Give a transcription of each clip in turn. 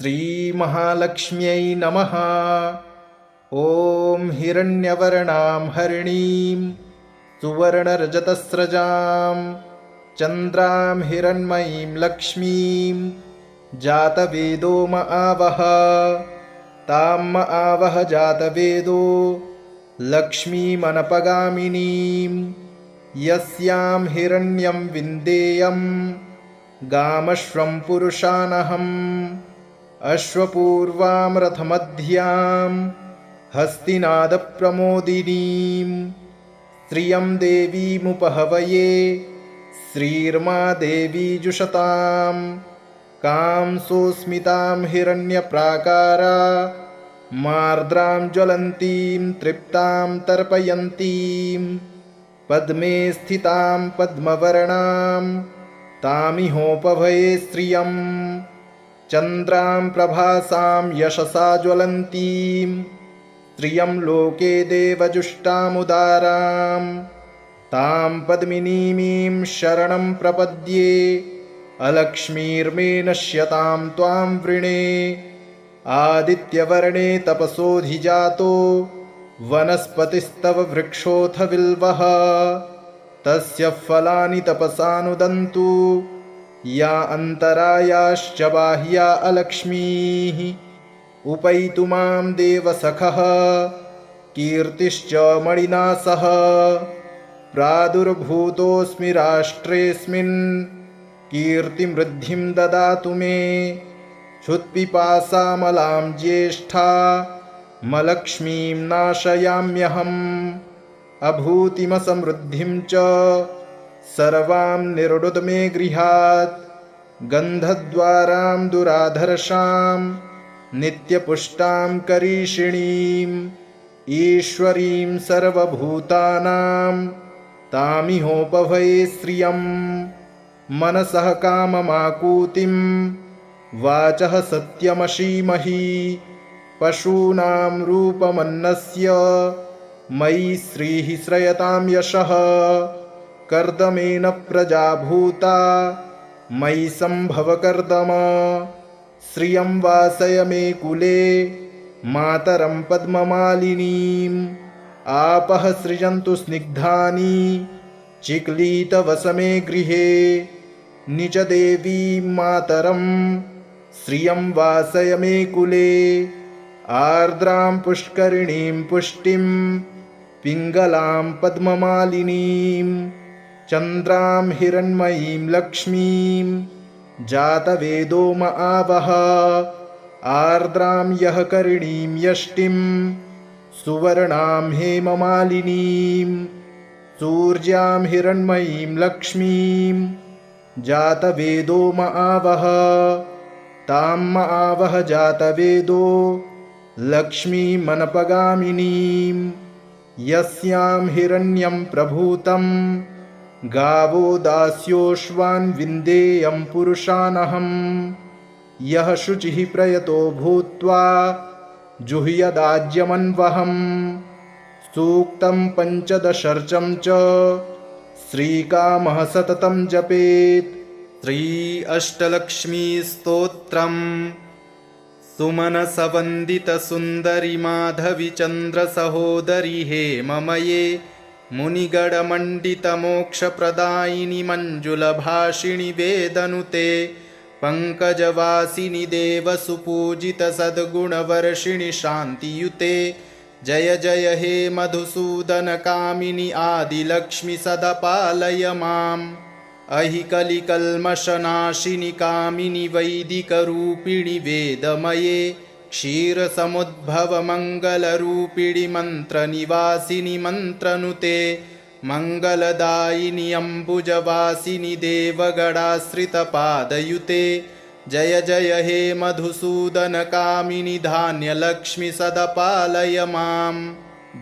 श्रीमहालक्ष्म्यै नमः। ॐ हिरण्यवर्णां हरिणीं सुवर्णरजतस्रजां चन्द्रां हिरण्मयीं लक्ष्मीं जातवेदो म आवह। तां म आवह जातवेदो लक्ष्मीमनपगामिनीं यस्यां हिरण्यं विन्देयं गामश्वं पुरुषानहम्। अश्वपूर्वां रथमध्यां हस्तिनादप्रमोदिनीं श्रियं देवीमुपहवये श्रीर्मा देवी जुषतां। कां सोऽस्मितां हिरण्यप्राकारा मार्द्रां ज्वलन्तीं तृप्तां तर्पयन्तीं पद्मे स्थितां पद्मवर्णां तामिहोपभये श्रियम्। चन्द्रां प्रभासां यशसा ज्वलन्तीं श्रियं लोके देवजुष्टामुदारां तां पद्मिनीमीं शरणं प्रपद्ये अलक्ष्मीर्मे नश्यतां त्वां वृणे। आदित्यवर्णे तपसोऽधिजातो वनस्पतिस्तव वृक्षोऽथ बिल्वः तस्य फलानि तपसानुदन्तु या अन्तरायाश्च बाह्या अलक्ष्मीः। उपैतु मां देवसखः कीर्तिश्च मणिना सह प्रादुर्भूतोऽस्मि राष्ट्रेऽस्मिन् कीर्तिमृद्धिं ददातु मे। क्षुत्पिपासामलां ज्येष्ठामलक्ष्मीं नाशयाम्यहम् अभूतिमसमृद्धिं च सर्वां निर्णुद मे गृहात्। गन्धद्वारां दुराधर्षां नित्यपुष्टां करीषिणीं ईश्वरीं सर्वभूतानां तामिहोपभये श्रियम्। मनसः काममाकूतिं वाचः सत्यमशीमहि पशूनां रूपमन्नस्य मयि श्रीः श्रयतां यशः। कर्दमेन प्रजा भूता मयि सम्भव कर्दम श्रियं वासय मे कुले मातरं पद्ममालिनीम्। आपः सृजन्तु स्निग्धानि चिक्लीतवसमे गृहे निजदेवीं मातरं श्रियं वासय मे कुले। आर्द्रां पुष्करिणीं पुष्टिं पिङ्गलां पद्ममालिनीं चन्द्रां हिरण्मयीं लक्ष्मीं जातवेदो म आवह। आर्द्रां यः करिणीं यष्टिं सुवर्णां हेममालिनीं सूर्यां हिरण्मयीं लक्ष्मीं जातवेदो म आवह। तां म आवह जातवेदो लक्ष्मीमनपगामिनीं यस्यां हिरण्यं प्रभूतं गावो दास्योश्वान् विन्देयं पुरुषानहम्। यः शुचिः प्रयतो भूत्वा जुह्यदाज्यमन्वहम् सूक्तं पञ्चदशर्चं च श्रीकामः सततं जपेत्। श्री अष्टलक्ष्मीस्तोत्रम्। सुमनसवन्दितसुन्दरि माधवि चन्द्रसहोदरि हेममये मुनिगणमण्डितमोक्षप्रदायिनि मञ्जुलभाषिणि वेदनुते पङ्कजवासिनि देवसुपूजितसद्गुणवर्षिणि शान्तियुते। जय जय हे मधुसूदनकामिनि आदिलक्ष्मि सदा पालय माम्। अहि कलिकल्मषनाशिनि कामिनि वैदिकरूपिणि वेदमये क्षीरसमुद्भवमङ्गलरूपिणि मन्त्रनिवासिनि मन्त्रनुते मङ्गलदायिनि अम्बुजवासिनि देवगणाश्रितपादयुते। जय जय हे मधुसूदनकामिनि धान्यलक्ष्मि सदा पालय माम्।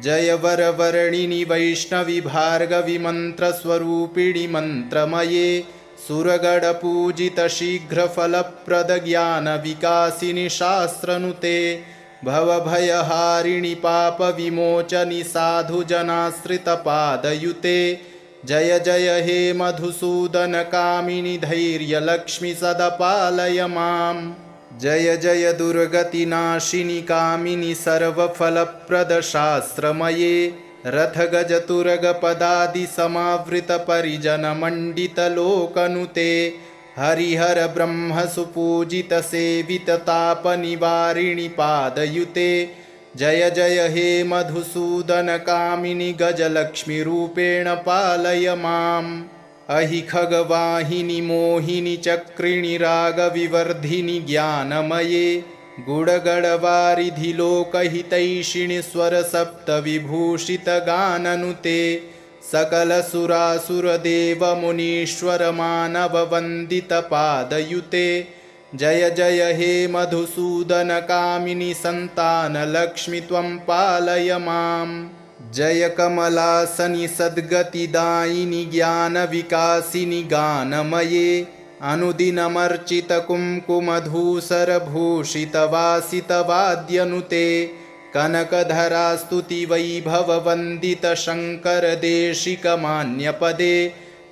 जय वरवर्णिनि वैष्णवि भार्गवि मन्त्रस्वरूपिणि मन्त्रमये सुरगणपूजित शीघ्रफलप्रद ज्ञानविकासिनि शास्त्रनुते भवभयहारिणि पापविमोचनि साधुजनाश्रितपादयुते। जय जय हे मधुसूदनकामिनि धैर्यलक्ष्मि सदा पालय माम्। जय जय दुर्गतिनाशिनि कामिनि सर्वफलप्रदशास्त्रमये रथगजतुरगपदादि समावृतपरिजनमण्डितलोकनुते हरिहर ब्रह्म सुपूजित सेवित तापनिवारिणि पादयुते जय जय हे मधुसूदन कामिनि गजलक्ष्मीरूपेण पालय माम् अहि खगवाहिनि मोहिनि चक्रिणि रागविवर्धिनि ज्ञानमये गुडगडवारिधि लोकहितैषिणि स्वरसप्तविभूषितगाननुते सकलसुरासुरदेवमुनीश्वरमानववन्दितपादयुते जय जय हे मधुसूदन कामिनि सन्तानलक्ष्मि त्वं पालय माम् जय कमलासनि सद्गतिदायिनि ज्ञानविकासिनि गानमये अनुदिनमर्चितकुङ्कुमधूसरभूषितवासितवाद्यनुते कनकधरास्तुतिवैभववन्दितशङ्करदेशिकमान्यपदे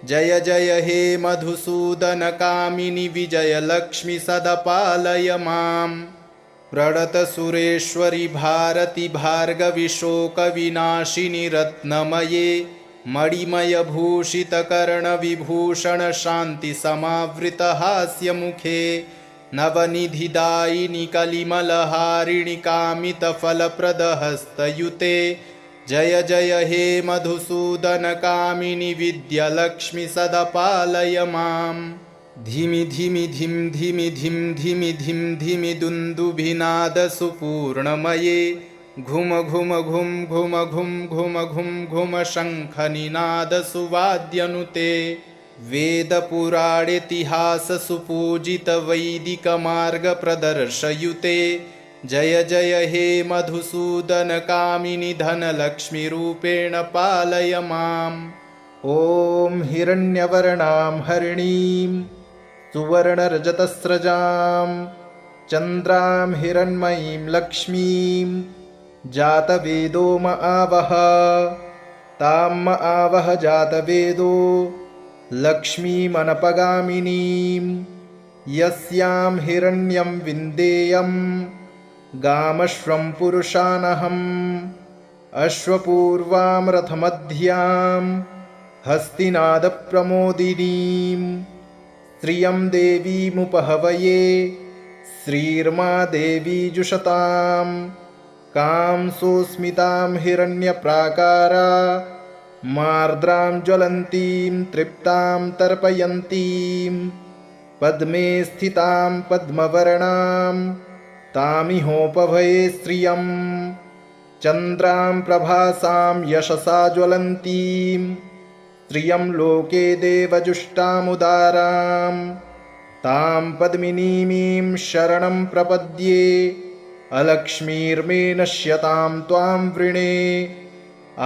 जय जय हे मधुसूदन कामिनि विजयलक्ष्मि सदपालय माम् प्रणतसुरेश्वरि भारति भार्गवि शोकविनाशिनि रत्नमये मणिमयभूषितकर्णविभूषण शान्तिसमावृतहास्यमुखे नवनिधिदायिनि कलिमलहारिणि कामितफलप्रदहस्तयुते जय जय हे मधुसूदन कामिनि विद्यालक्ष्मि सदपालय माम् धिमि धिमि धिं धिमि धिं धिमि धिं धिमि दुन्दुभिनादसुपूर्णमये घुम घुम घुं घुम घुं घुम घुं घुम शङ्खनिनादसुवाद्यनुते वेदपुराणेतिहाससुपूजितवैदिकमार्गप्रदर्शयुते जय जय हे मधुसूदन कामिनि धनलक्ष्मीरूपेण पालय माम् ॐ हिरण्यवर्णां हरिणीं सुवर्णरजतस्रजां चन्द्रां हिरण्मयीं लक्ष्मीं जातवेदो म आवह तां म आवह जातवेदो लक्ष्मीमनपगामिनीं यस्यां हिरण्यं विन्देयं गामश्वं पुरुषानहम् अश्वपूर्वां रथमध्यां हस्तिनादप्रमोदिनीं श्रियं देवीमुपहवये श्रीर्मा देवी जुषतां कां सोऽस्मितां हिरण्यप्राकारा मार्द्रां ज्वलन्तीं तृप्तां तर्पयन्तीं पद्मे स्थितां पद्मवर्णां तामिहोपभये श्रियं चन्द्रां प्रभासां यशसा ज्वलन्तीं श्रियं लोके देवजुष्टामुदारां तां पद्मिनीमीं शरणं प्रपद्ये अलक्ष्मीर्मे नश्यतां त्वां वृणे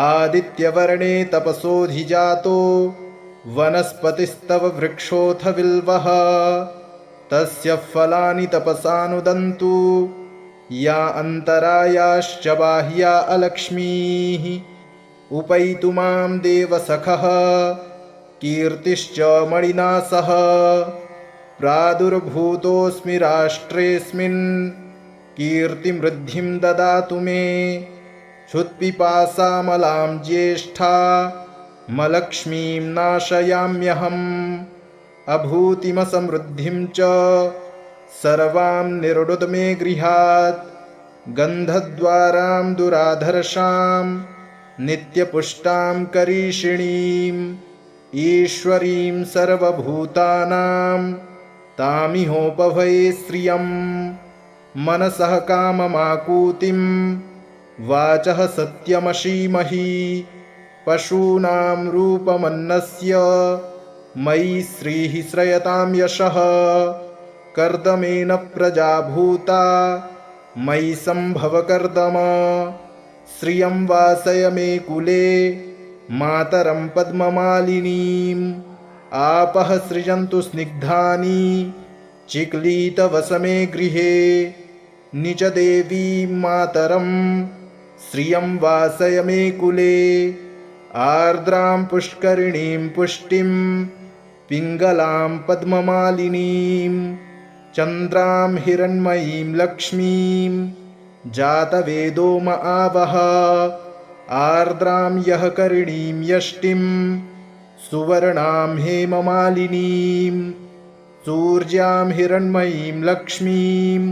आदित्यवर्णे तपसोऽधिजातो वनस्पतिस्तव वृक्षोऽथ बिल्वः तस्य फलानि तपसानुदन्तु या अन्तरायाश्च बाह्या अलक्ष्मीः उपैतु मां देवसखः कीर्तिश्च मणिना सह प्रादुर्भूतोऽस्मि राष्ट्रेऽस्मिन् कीर्तिमृद्धिं ददातु मे क्षुत्पिपासामलां ज्येष्ठा मलक्ष्मीं नाशयाम्यहम् अभूतिमसमृद्धिं च सर्वां निरुदत मे गृहात् गन्धद्वारां दुराधर्षां नित्यपुष्टां करीषिणीम् ईश्वरीं सर्वभूतानां तामिहोपभये श्रियं मनसः काममाकूतिं वाचः सत्यमशीमहि पशूनां रूपमन्नस्य मयि श्रीः श्रयतां यशः कर्दमेन प्रजा भूता मयि सम्भव कर्दम श्रियं वासय मे कुले मातरं पद्ममालिनीम् आपः सृजन्तु स्निग्धानि चिक्लीतवसमे गृहे निजदेवीं मातरं श्रियं वासय मे कुले आर्द्रां पुष्करिणीं पुष्टिं पिङ्गलां पद्ममालिनीं चन्द्रां हिरण्मयीं लक्ष्मीं जातवेदो म आवह आर्द्रां यः करिणीं यष्टिं सुवर्णां हेममालिनीं सूर्यां हिरण्मयीं लक्ष्मीं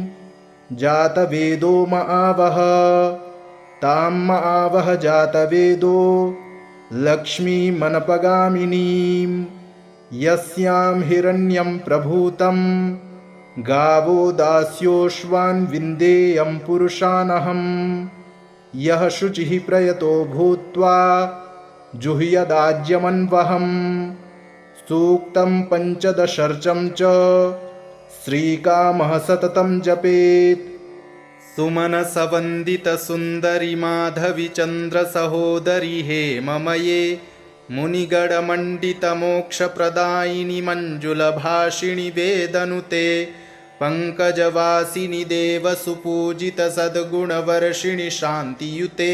जातवेदो म आवह तां म आवह जातवेदो लक्ष्मीमनपगामिनीं यस्यां हिरण्यं प्रभूतं गावो दास्योश्वान् विन्देयं पुरुषानहं यः शुचिः प्रयतो भूत्वा जुह्यदाज्यमन्वहम् सूक्तं पञ्चदशर्चं च श्रीकामः सततं जपेत् सुमनसवन्दितसुन्दरि माधवि चन्द्रसहोदरि हेममये मुनिगणमण्डितमोक्षप्रदायिनि मञ्जुलभाषिणि वेदनुते पङ्कजवासिनि देवसुपूजितसद्गुणवर्षिणि शान्तियुते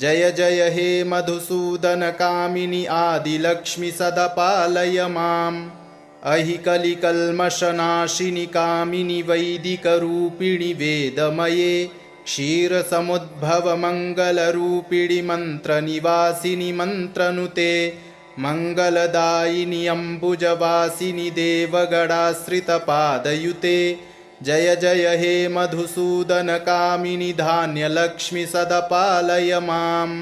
जय जय हे मधुसूदनकामिनि आदिलक्ष्मि सदा पालय माम् अहि कलिकल्मषनाशिनि कामिनि वैदिकरूपिणि वेदमये क्षीरसमुद्भवमङ्गलरूपिणि मन्त्रनिवासिनि मन्त्रनुते मङ्गलदायिनि अम्बुजवासिनि देवगणाश्रितपादयुते जय जय हे मधुसूदनकामिनि धान्यलक्ष्मि सदा पालय माम्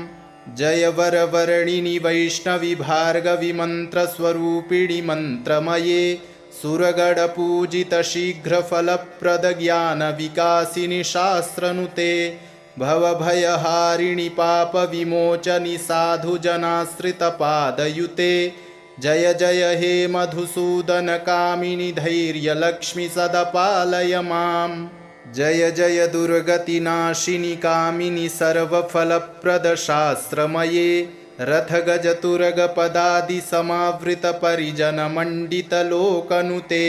जय वरवर्णिनि वैष्णवि भार्गवि मन्त्रस्वरूपिणि मन्त्रमये सुरगणपूजितशीघ्रफलप्रदज्ञानविकासिनि शास्त्रनुते भवभयहारिणि पापविमोचनि साधुजनाश्रितपादयुते जय जय हे मधुसूदनकामिनि धैर्यलक्ष्मि सदा पालय माम् जय जय दुर्गतिनाशिनि कामिनि सर्वफलप्रदशास्त्रमये रथगजतुरगपदादिसमावृतपरिजनमण्डितलोकनुते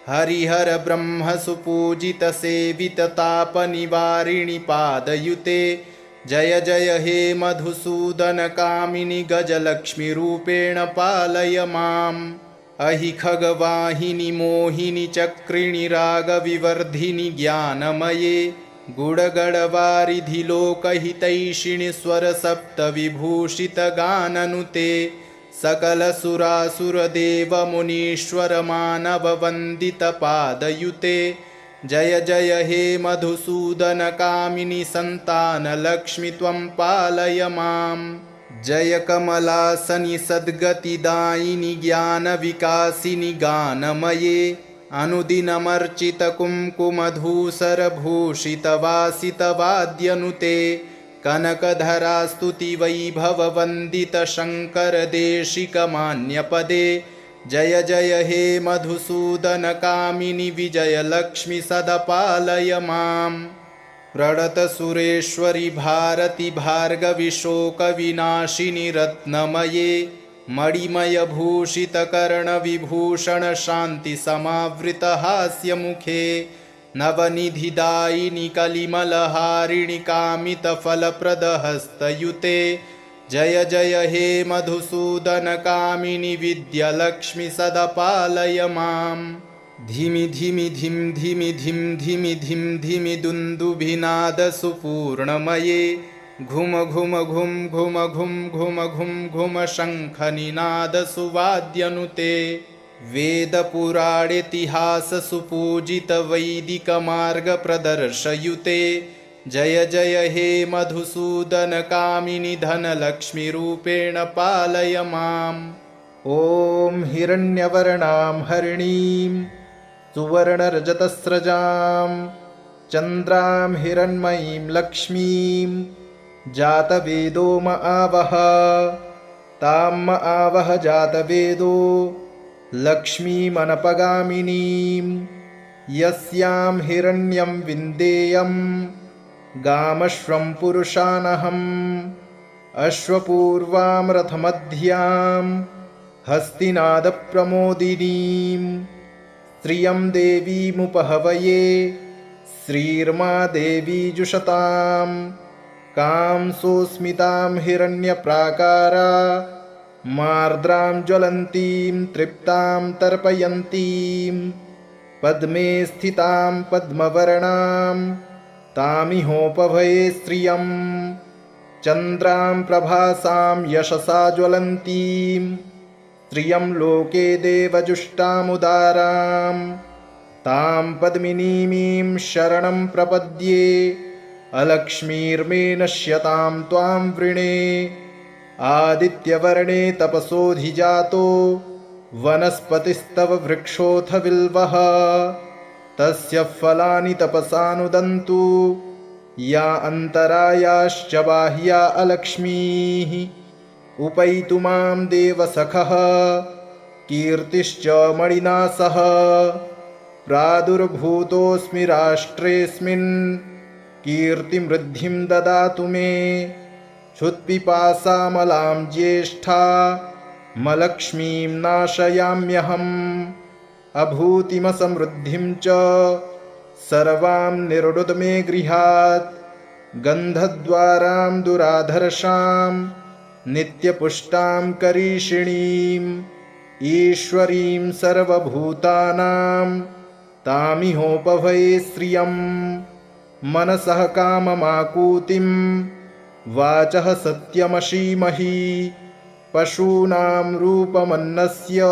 हरिहरब्रह्मसुपूजितसेविततापनिवारिणि पादयुते जय जय हे मधुसूदनकामिनि गजलक्ष्मीरूपेण पालय माम् अहि खगवाहिनि मोहिनि चक्रिणि रागविवर्धिनि ज्ञानमये गुडगडवारिधि लोकहितैषिणि स्वरसप्तविभूषितगाननुते सकलसुरासुरदेवमुनीश्वरमानववन्दितपादयुते जय जय हे मधुसूदनकामिनि सन्तानलक्ष्मि त्वं पालय माम् जय कमलासनि सद्गतिदायिनि ज्ञानविकासिनि गानमये अनुदिनमर्चितकुङ्कुमधूसरभूषितवासितवाद्यनुते कनकधरास्तुतिवैभववन्दितशङ्करदेशिकमान्यपदे जय जय हे मधुसूदनकामिनि विजयलक्ष्मि सदा पालय माम् प्रणतसुरेश्वरि भारति भार्गवि शोकविनाशिनि रत्नमये मणिमयभूषितकर्णविभूषणशान्तिसमावृतहास्यमुखे नवनिधिदायिनि कलिमलहारिणि कामितफलप्रदहस्तयुते जय जय हे मधुसूदनकामिनि विद्यालक्ष्मि सदा पालय माम् धिमि धिमि धिं धिमि धिं धिमि धिं धिमि दुन्दुभिनादसुपूर्णमये घुम घुम घुं घुम घुं घुम घुं घुम शङ्खनिनादसुवाद्यनुते वेदपुराणेतिहाससुपूजितवैदिकमार्गप्रदर्शयुते जय जय हे मधुसूदनकामिनि धनलक्ष्मीरूपेण पालय माम् ॐ हिरण्यवर्णां हरिणीं सुवर्णरजतस्रजां चन्द्रां हिरण्मयीं लक्ष्मीं जातवेदो म आवह तां म आवह जातवेदो लक्ष्मीमनपगामिनीं यस्यां हिरण्यं विन्देयं गामश्वं पुरुषानहम् अश्वपूर्वां रथमध्यां हस्तिनादप्रमोदिनीं श्रियं देवीमुपहवये श्रीर्मा देवी जुषतां कां सोऽस्मितां हिरण्यप्राकारा मार्द्रां ज्वलन्तीं तृप्तां तर्पयन्तीं पद्मे स्थितां पद्मवर्णां तामिहोपभये श्रियं चन्द्रां प्रभासां यशसा ज्वलन्तीं श्रियं लोके देवजुष्टामुदारां तां पद्मिनीमीं शरणं प्रपद्ये अलक्ष्मीर्मे नश्यतां त्वां वृणे आदित्यवर्णे तपसोऽधिजातो वनस्पतिस्तव वृक्षोऽथ बिल्वः तस्य फलानि तपसानुदन्तु या अन्तरायाश्च बाह्या अलक्ष्मीः उपैतु मां देवसखः कीर्तिश्च मणिना सह प्रादुर्भूतोऽस्मि राष्ट्रेऽस्मिन् कीर्तिमृद्धिं ददातु मे क्षुत्पिपासामलां ज्येष्ठा मलक्ष्मीं नाशयाम्यहम् अभूतिमसमृद्धिं च सर्वां निर्णुद मे गृहात् गन्धद्वारां दुराधर्षां नित्यपुष्टां करीषिणीम् ईश्वरीं सर्वभूतानां तामिहोपभये श्रियं मनसः काममाकूतिं वाचः सत्यमशीमहि पशूनां रूपमन्नस्य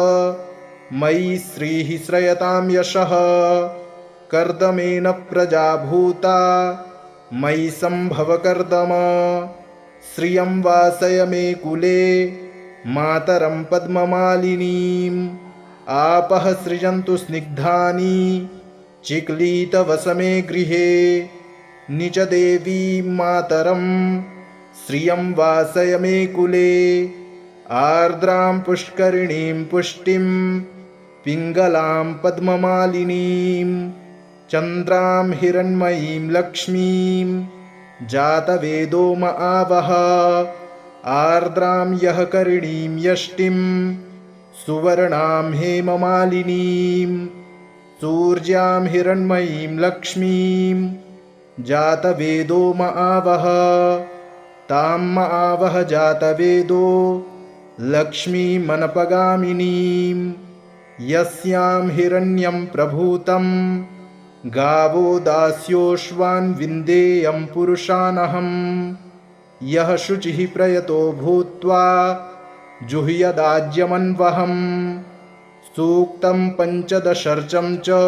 मयि श्रीः श्रयतां यशः कर्दमेन प्रजा भूता मयि सम्भव कर्दम श्रियं वासय मे कुले मातरं पद्ममालिनीम् आपः सृजन्तु स्निग्धानि चिक्लीतवसमे गृहे निजदेवीं मातरं श्रियं वासय मे कुले आर्द्रां पुष्करिणीं पुष्टिं पिङ्गलां पद्ममालिनीं चन्द्रां हिरण्मयीं लक्ष्मीं जातवेदो म आवह आर्द्रां यः करिणीं यष्टिं सुवर्णां हेममालिनीं सूर्यां हिरण्मयीं लक्ष्मीं जातवेदो म आवह तां म आवह जातवेदो लक्ष्मीमनपगामिनीं यस्यां हिरण्यं प्रभूतं गावो दास्योश्वान् विन्देयं पुरुषानहं यः शुचिः प्रयतो भूत्वा जुह्यदाज्यमन्वहम् सूक्तं पञ्चदशर्चं च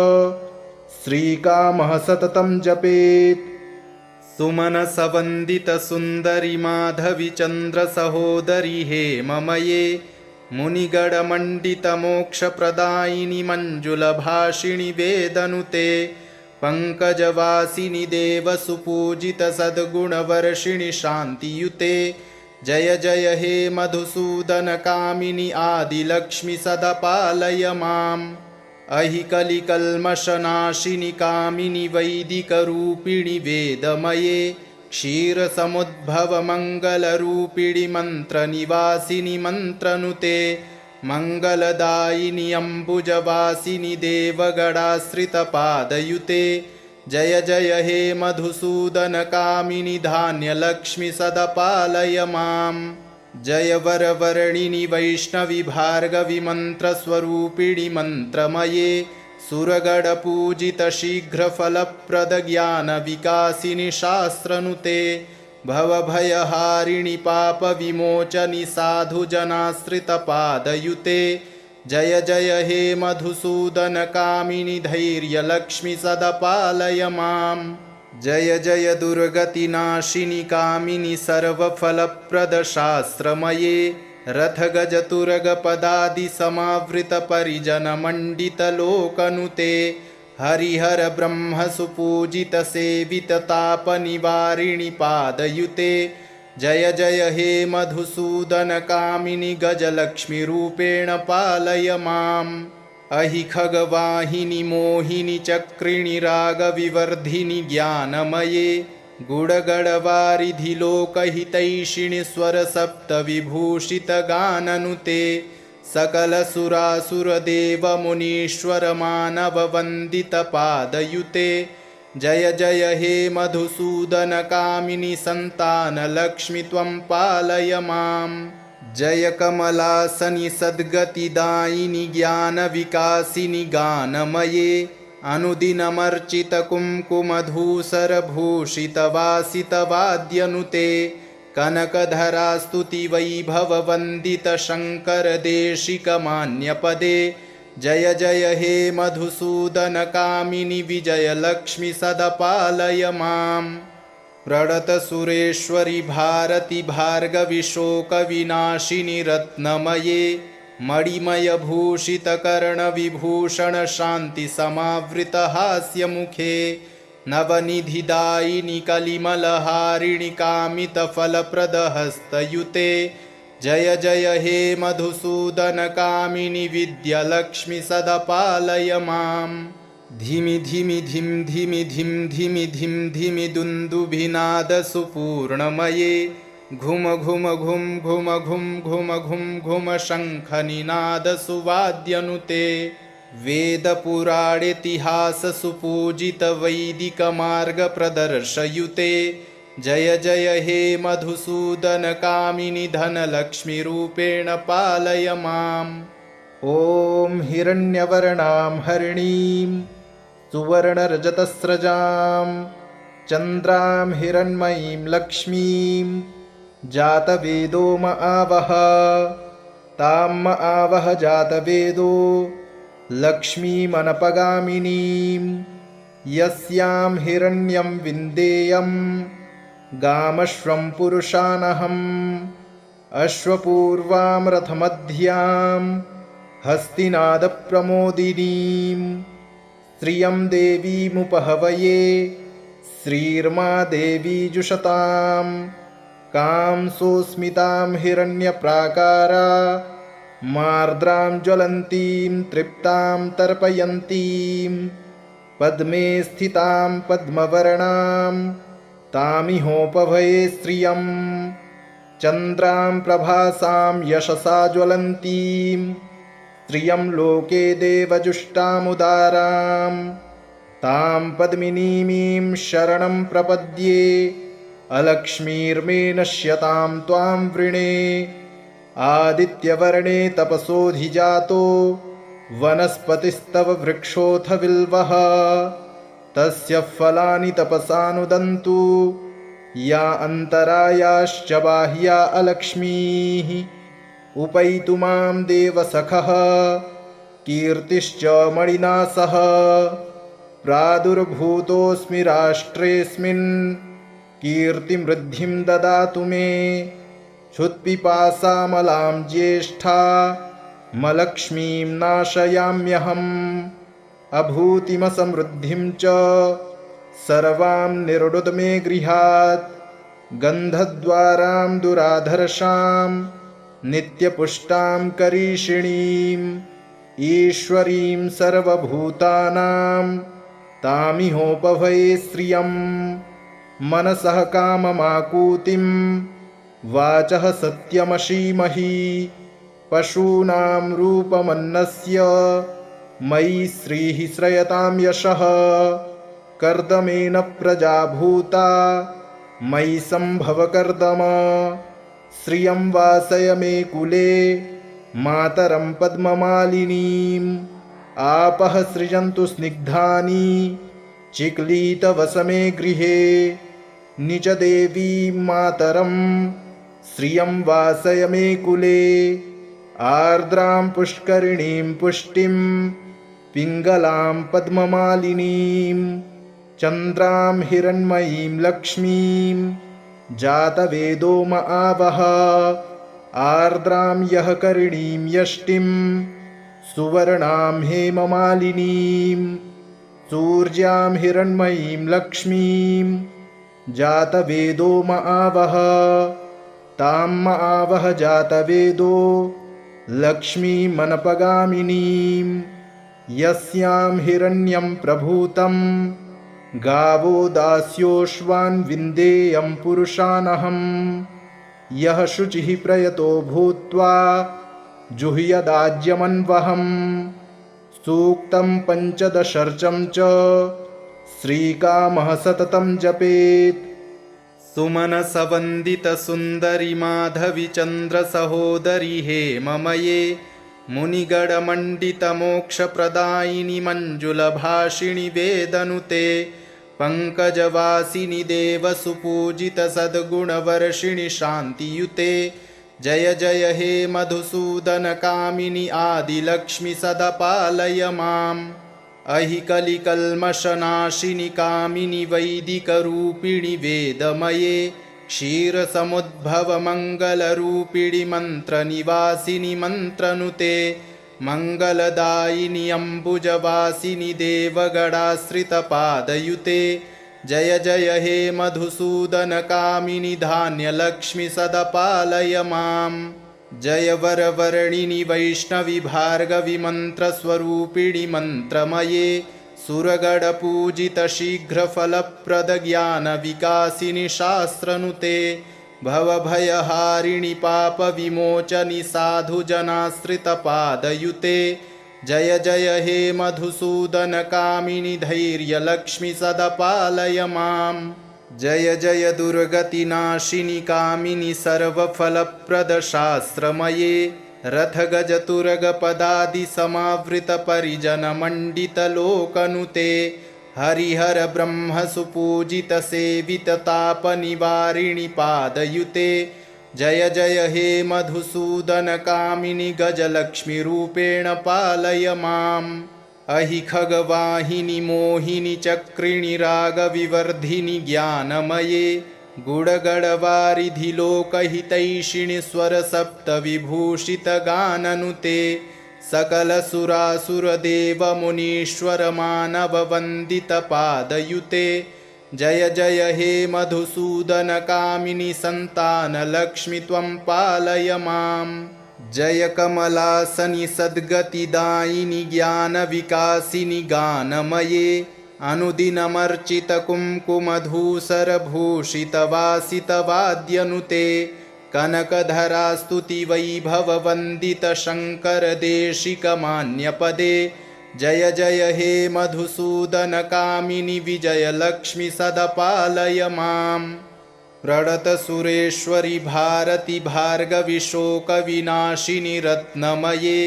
श्रीकामः सततं जपेत् सुमनसवन्दितसुन्दरि माधवि चन्द्रसहोदरि हेममये मुनिगणमण्डितमोक्षप्रदायिनि मञ्जुलभाषिणि वेदनुते पङ्कजवासिनि देवसुपूजितसद्गुणवर्षिणि शान्तियुते जय जय हे मधुसूदनकामिनि आदिलक्ष्मि सदा पालय माम् अहि कलिकल्मषनाशिनि कामिनि वैदिकरूपिणि वेदमये क्षीरसमुद्भवमङ्गलरूपिणि मन्त्रनिवासिनि मन्त्रनुते मङ्गलदायिनि अम्बुजवासिनि देवगणाश्रितपादयुते जय जय हे मधुसूदनकामिनि धान्यलक्ष्मि सदा पालय माम् जय वरवर्णिनि वैष्णवि भार्गवि मन्त्रस्वरूपिणि मन्त्रमये सुरगणपूजित शीघ्रफलप्रदज्ञानविकासिनि शास्त्रनुते भवभयहारिणि पापविमोचनि साधुजनाश्रितपादयुते जय जय हे मधुसूदनकामिनि धैर्यलक्ष्मि सदा पालय माम् जय जय दुर्गतिनाशिनि कामिनि सर्वफलप्रदशास्त्रमये रथगजतुरगपदादिसमावृतपरिजनमण्डितलोकनुते हरिहर ब्रह्मसुपूजितसेविततापनिवारिणि पादयुते जय जय हे मधुसूदनकामिनि गजलक्ष्मीरूपेण पालय माम् अहि खगवाहिनि मोहिनि चक्रिणि रागविवर्धिनि ज्ञानमये गुडगडवारिधि लोकहितैषिणि स्वरसप्तविभूषितगाननुते सकलसुरासुरदेवमुनीश्वरमानववन्दितपादयुते जय जय हे मधुसूदनकामिनि सन्तानलक्ष्मि त्वं पालय माम् जय कमलासनि सद्गतिदायिनि ज्ञानविकासिनि गानमये अनुदिनमर्चितकुङ्कुमधूसरभूषितवासितवाद्यनुते कनकधरा स्तुतिवैभववन्दितशङ्करदेशिकमान्यपदे जय जय हे मधुसूदनकामिनि विजयलक्ष्मि सदपालय माम् प्रणतसुरेश्वरि भारति भार्गवि शोकविनाशिनि रत्नमये मणिमयभूषितकर्णविभूषणशान्तिसमावृतहास्यमुखे नवनिधिदायिनि कलिमलहारिणि कामितफलप्रदहस्तयुते जय जय हे मधुसूदनकामिनि विद्यालक्ष्मि सदपालय माम् धिमि धिमि धिं धिमि धिं धिमि धिं धिमि दुन्दुभिनादसुपूर्णमये घुम घुम घुं घुम घुं घुम घुं घुम शङ्खनिनादसुवाद्यनुते वेदपुराणेतिहाससुपूजितवैदिकमार्गप्रदर्शयुते जय जय हे मधुसूदनकामिनि धनलक्ष्मीरूपेण पालय माम् ॐ हिरण्यवर्णां हरिणीं सुवर्णरजतस्रजां चन्द्रां हिरण्मयीं लक्ष्मीं जातवेदो म आवह तां म आवह जातवेदो लक्ष्मीमनपगामिनीं यस्यां हिरण्यं विन्देयं गामश्वं पुरुषानहम् अश्वपूर्वां रथमध्यां हस्तिनादप्रमोदिनीं श्रियं देवीमुपहवये श्रीर्मा देवी जुषतां कांसोऽस्मितां हिरण्यप्राकारा मार्द्रां ज्वलन्तीं तृप्तां तर्पयन्तीं पद्मे स्थितां पद्मवर्णां तामिहोपभये श्रियं चन्द्रां प्रभासां यशसा ज्वलन्तीं श्रियं लोके देवजुष्टामुदारां तां पद्मिनीमीं शरणं प्रपद्ये अलक्ष्मीर्मे नश्यतां त्वां वृणे आदित्यवर्णे तपसोऽधिजातो वनस्पतिस्तव वृक्षोऽथ बिल्वः तस्य फलानि तपसानुदन्तु या अन्तरायाश्च बाह्या अलक्ष्मीः उपैतु मां देवसखः कीर्तिश्च मणिना सह प्रादुर्भूतोऽस्मि राष्ट्रेऽस्मिन् कीर्तिमृद्धिं ददातु मे क्षुत्पिपासामलां ज्येष्ठा मलक्ष्मीं नाशयाम्यहम् अभूतिमसमृद्धिं च सर्वां निर्णुद मे गृहात् गन्धद्वारां दुराधर्षां नित्यपुष्टां करीषिणीं ईश्वरीं सर्वभूतानां तामिहोपभये श्रियं मनसः काममाकूतिं वाचः सत्यमशीमहि पशूनां रूपमन्नस्य मयि श्रीः श्रयतां यशः कर्दमेन प्रजा भूता मयि सम्भव कर्दम श्रियं वासय मे कुले मातरं पद्ममालिनीम् आपः सृजन्तु स्निग्धानि चिक्लीतवसमे गृहे निजदेवीं मातरं श्रियं वासय मे कुले आर्द्रां पुष्करिणीं पुष्टिं पिङ्गलां पद्ममालिनीं चन्द्रां हिरण्मयीं लक्ष्मीं जातवेदो म आवह आर्द्रां यः करिणीं यष्टिं सुवर्णां हेममालिनीं सूर्यां हिरण्मयीं लक्ष्मीं जातवेदो म आवह तां म आवह जातवेदो लक्ष्मीमनपगामिनीं यस्यां हिरण्यं प्रभूतं गावो दास्योश्वान् विन्देयं पुरुषानहम् यः शुचिः प्रयतो भूत्वा जुह्यदाज्यमन्वहम् सूक्तं पञ्चदशर्चं च श्रीकामः सततं जपेत् सुमनसवन्दितसुन्दरि माधवि चन्द्रसहोदरि हेममये मुनिगणमण्डितमोक्षप्रदायिनि मञ्जुलभाषिणि वेदनुते पङ्कजवासिनि देवसुपूजितसद्गुणवर्षिणि शान्तियुते जय जय हे मधुसूदनकामिनि आदिलक्ष्मि सदा पालय माम् अहि कलिकल्मषनाशिनि कामिनि वैदिकरूपिणि वेदमये क्षीरसमुद्भवमङ्गलरूपिणि मन्त्रनिवासिनि मन्त्रनुते मङ्गलदायिनि अम्बुजवासिनि देवगणाश्रितपादयुते जय जय हे मधुसूदनकामिनि धान्यलक्ष्मि सदा पालय माम् जय वरवर्णिनि वैष्णवि भार्गवि मन्त्रस्वरूपिणि मन्त्रमये सुरगणपूजित शीघ्रफलप्रद ज्ञानविकासिनि शास्त्रनुते भवभयहारिणि पापविमोचनि साधुजनाश्रितपादयुते जय जय हे मधुसूदनकामिनि धैर्यलक्ष्मि सदा पालय माम् जय जय दुर्गतिनाशिनि कामिनि सर्वफलप्रदशास्त्रमये रथगजतुरगपदादिसमावृतपरिजनमण्डितलोकनुते हरिहरब्रह्मसुपूजितसेविततापनिवारिणि पादयुते जय जय हे मधुसूदनकामिनि गजलक्ष्मीरूपेण पालय माम् अहि खगवाहिनि मोहिनि चक्रिणि रागविवर्धिनि ज्ञानमये गुणगणवारिधि लोकहितैषिणि स्वरसप्तविभूषितगाननुते सकलसुरासुरदेवमुनीश्वरमानववन्दितपादयुते जय जय हे मधुसूदनकामिनि सन्तानलक्ष्मि त्वं पालय माम् जय कमलासनि सद्गतिदायिनि ज्ञानविकासिनि गानमये अनुदिनमर्चितकुङ्कुमधूसरभूषितवासितवाद्यनुते कनकधरास्तुतिवैभववन्दितशङ्करदेशिकमान्यपदे जय जय हे मधुसूदनकामिनि विजयलक्ष्मि सदा पालय माम् प्रणतसुरेश्वरि भारति भार्गवि शोकविनाशिनि रत्नमये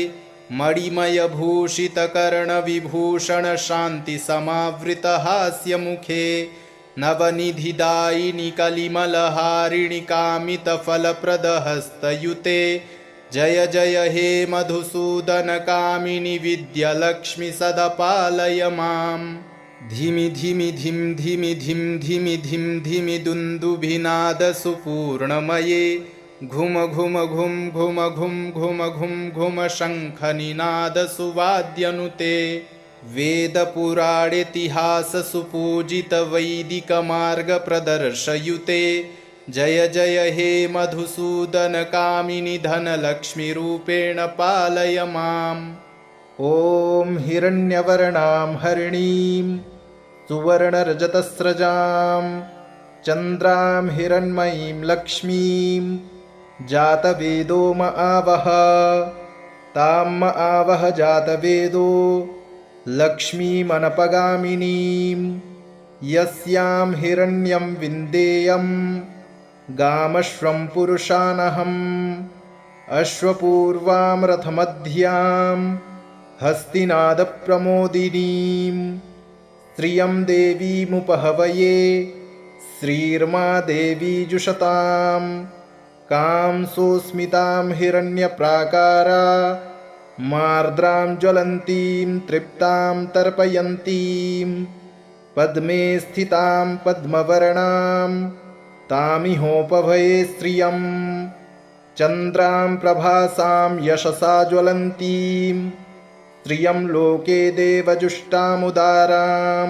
मणिमयभूषितकर्णविभूषणशान्तिसमावृतहास्यमुखे नवनिधिदायिनि कलिमलहारिणि कामितफलप्रदहस्तयुते जय जय हे मधुसूदनकामिनि विद्यालक्ष्मि सदा पालय माम् धिमि धिमि धिं धिमि धिं धिमि धिं धिमि दुन्दुभिनादसुपूर्णमये घुम घुम घुं घुम घुं घुम घुं घुम शङ्खनिनादसुवाद्यनुते वेदपुराणेतिहाससुपूजितवैदिकमार्गप्रदर्शयुते जय जय हे मधुसूदनकामिनि धनलक्ष्मीरूपेण पालय माम् ॐ हिरण्यवर्णां हरिणीं सुवर्णरजतस्रजां चन्द्रां हिरण्मयीं लक्ष्मीं जातवेदो म आवह तां म आवह जातवेदो लक्ष्मीमनपगामिनीं यस्यां हिरण्यं विन्देयं गामश्वं पुरुषानहम् अश्वपूर्वां रथमध्यां हस्तिनादप्रमोदिनीं श्रियं देवीमुपहवये श्रीर्मा देवी जुषतां कांसोऽस्मितां हिरण्यप्राकारा मार्द्रां ज्वलन्तीं तृप्तां तर्पयन्तीं पद्मे स्थितां पद्मवर्णां तामिहोपभये श्रियं चन्द्रां प्रभासां यशसा ज्वलन्तीं श्रियं लोके देवजुष्टामुदारां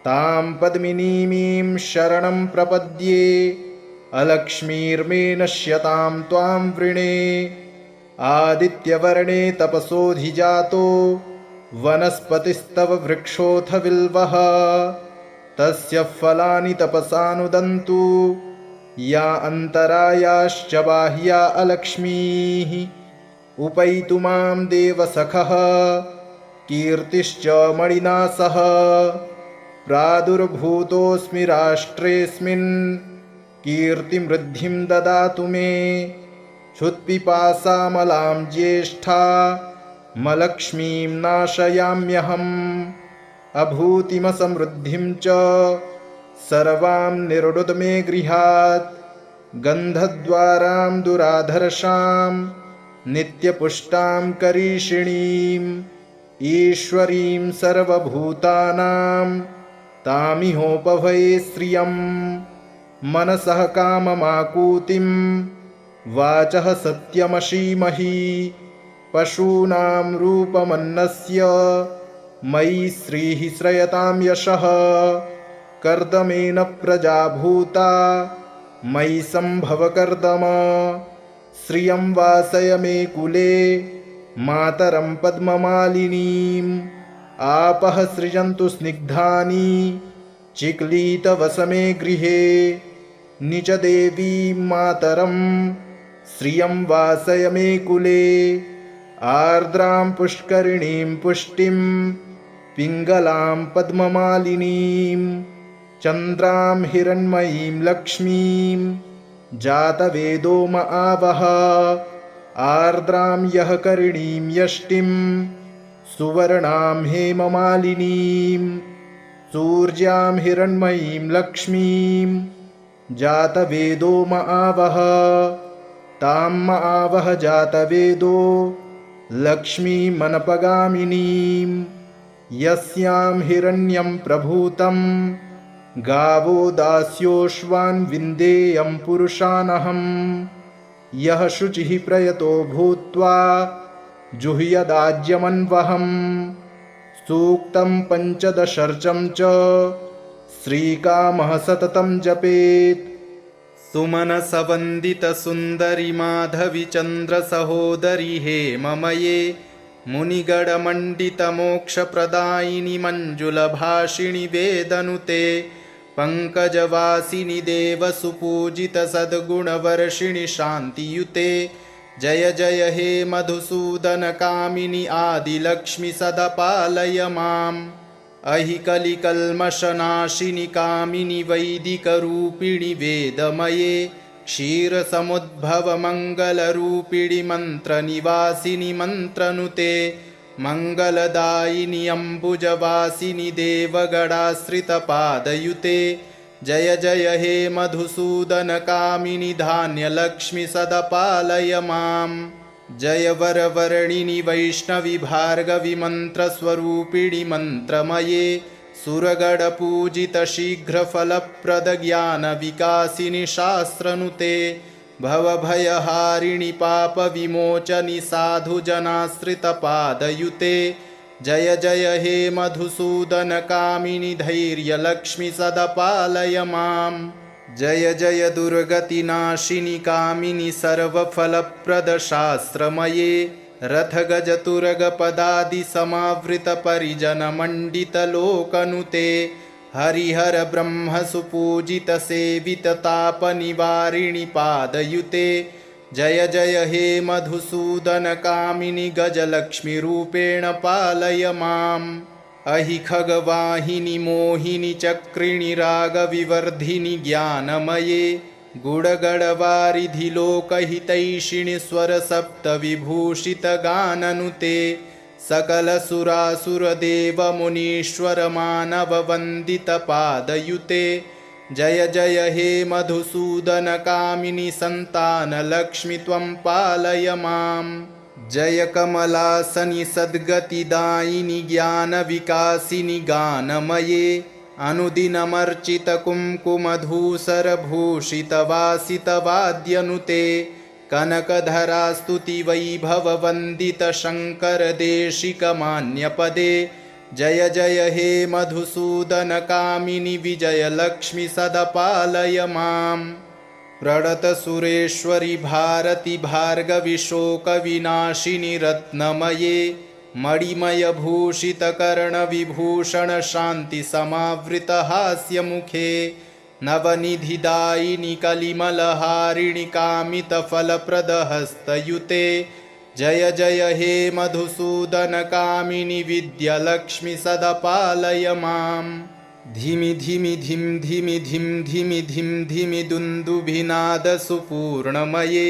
तां पद्मिनीमीं शरणं प्रपद्ये अलक्ष्मीर्मे नश्यतां त्वां वृणे आदित्यवर्णे तपसोऽधिजातो वनस्पतिस्तव वृक्षोऽथ बिल्वः तस्य फलानि तपसानुदन्तु या अन्तरायाश्च बाह्या अलक्ष्मीः उपैतु मां देवसखः कीर्तिश्च मणिना सह प्रादुर्भूतोऽस्मि राष्ट्रेऽस्मिन् कीर्तिमृद्धिं ददातु मे क्षुत्पिपासामलां ज्येष्ठा मलक्ष्मीं नाशयाम्यहम् अभूतिमसमृद्धिं च सर्वां निरुद्ध मे गृहात् गन्धद्वारां दुराधर्षां नित्यपुष्टां करीषिणीम् ईश्वरीं सर्वभूतानां तामिहोपभये श्रियं मनसः काममाकूतिं वाचः सत्यमशीमहि पशूनां रूपमन्नस्य मयि श्रीः श्रयतां यशः कर्दमेन प्रजा भूता मयि सम्भव कर्दम श्रियं वासय मे कुले मातरं पद्ममालिनीम् आपः सृजन्तु स्निग्धानि चिक्लीतवसमे गृहे निजदेवीं मातरं श्रियं वासय मे कुले आर्द्रां पुष्करिणीं पुष्टिं पिङ्गलां पद्ममालिनीं चन्द्रां हिरण्मयीं लक्ष्मीं जातवेदो म आवह आर्द्रां यः करिणीं यष्टिं सुवर्णां हेममालिनीं सूर्यां हिरण्मयीं लक्ष्मीं जातवेदो म आवह तां म आवह जातवेदो लक्ष्मीमनपगामिनीं यस्यां हिरण्यं प्रभूतं गावो दास्योश्वान् विन्देयं पुरुषानहम् यः शुचिः प्रयतो भूत्वा जुह्यदाज्यमन्वहम् सूक्तं पञ्चदशर्चं च श्रीकामः सततं जपेत् सुमनसवन्दितसुन्दरि माधवि चन्द्रसहोदरि हेममये मुनिगणमण्डितमोक्षप्रदायिनि मञ्जुलभाषिणि वेदनुते पङ्कजवासिनि देवसुपूजितसद्गुणवर्षिणि शान्तियुते जय जय हे मधुसूदनकामिनि आदिलक्ष्मि सदा पालय माम् अहि कलिकल्मषनाशिनि कामिनि वैदिकरूपिणि वेदमये क्षीरसमुद्भवमङ्गलरूपिणि मन्त्रनिवासिनि मन्त्रनुते मङ्गलदायिनि अम्बुजवासिनि देवगणाश्रितपादयुते जय जय हे मधुसूदनकामिनि धान्यलक्ष्मि सदा पालय माम् जय वरवर्णिनि वैष्णवि भार्गवि मन्त्रस्वरूपिणि मन्त्रमये सुरगणपूजितशीघ्रफलप्रदज्ञानविकासिनि शास्त्रनुते भवभयहारिणि पापविमोचनि साधुजनाश्रितपादयुते जय जय हे मधुसूदनकामिनि धैर्यलक्ष्मि सदा पालय माम् जय जय दुर्गतिनाशिनि कामिनि सर्वफलप्रदशास्त्रमये रथगजतुरगपदादिसमावृतपरिजनमण्डितलोकनुते हरिहरब्रह्मसुपूजितसेविततापनिवारिणि पादयुते जय जय हे मधुसूदनकामिनि गजलक्ष्मीरूपेण पालय माम् अहि खगवाहिनि मोहिनि चक्रिणि रागविवर्धिनि ज्ञानमये गुडगडवारिधि लोकहितैषिणि स्वरसप्तविभूषितगाननुते सकलसुरासुरदेवमुनीश्वरमानववन्दितपादयुते जय जय हे मधुसूदनकामिनि सन्तानलक्ष्मि त्वं पालय माम् जय कमलासनि सद्गतिदायिनि ज्ञानविकासिनि गानमये अनुदिनमर्चितकुङ्कुमधूसरभूषितवासितवाद्यनुते कनकधरास्तुतिवैभववन्दितशङ्करदेशिकमान्यपदे जय जय हे मधुसूदनकामिनि विजयलक्ष्मि सदा पालय माम् प्रणतसुरेश्वरि भारति भार्गवि शोकविनाशिनि रत्नमये मणिमयभूषितकर्णविभूषणशान्तिसमावृतहास्यमुखे नवनिधिदायिनि कलिमलहारिणि कामितफलप्रदहस्तयुते जय जय हे मधुसूदनकामिनि विद्यालक्ष्मि सदा पालय माम् धिमि धिमि धिं धिमि धिं धिमि धिं धिमि दुन्दुभिनादसुपूर्णमये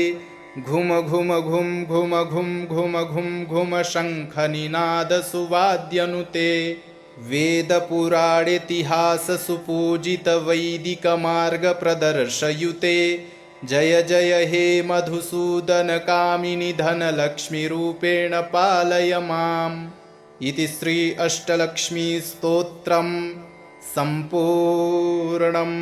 घुम घुम घुम घुम घुम घुम घुम घुम शङ्खनिनादसुवाद्यनुते वेदपुराणेतिहाससुपूजितवैदिकमार्गप्रदर्शयुते जय जय हे मधुसूदनकामिनि धनलक्ष्मीरूपेण पालय माम् इति श्री अष्टलक्ष्मीस्तोत्रम् सम्पूर्णम्।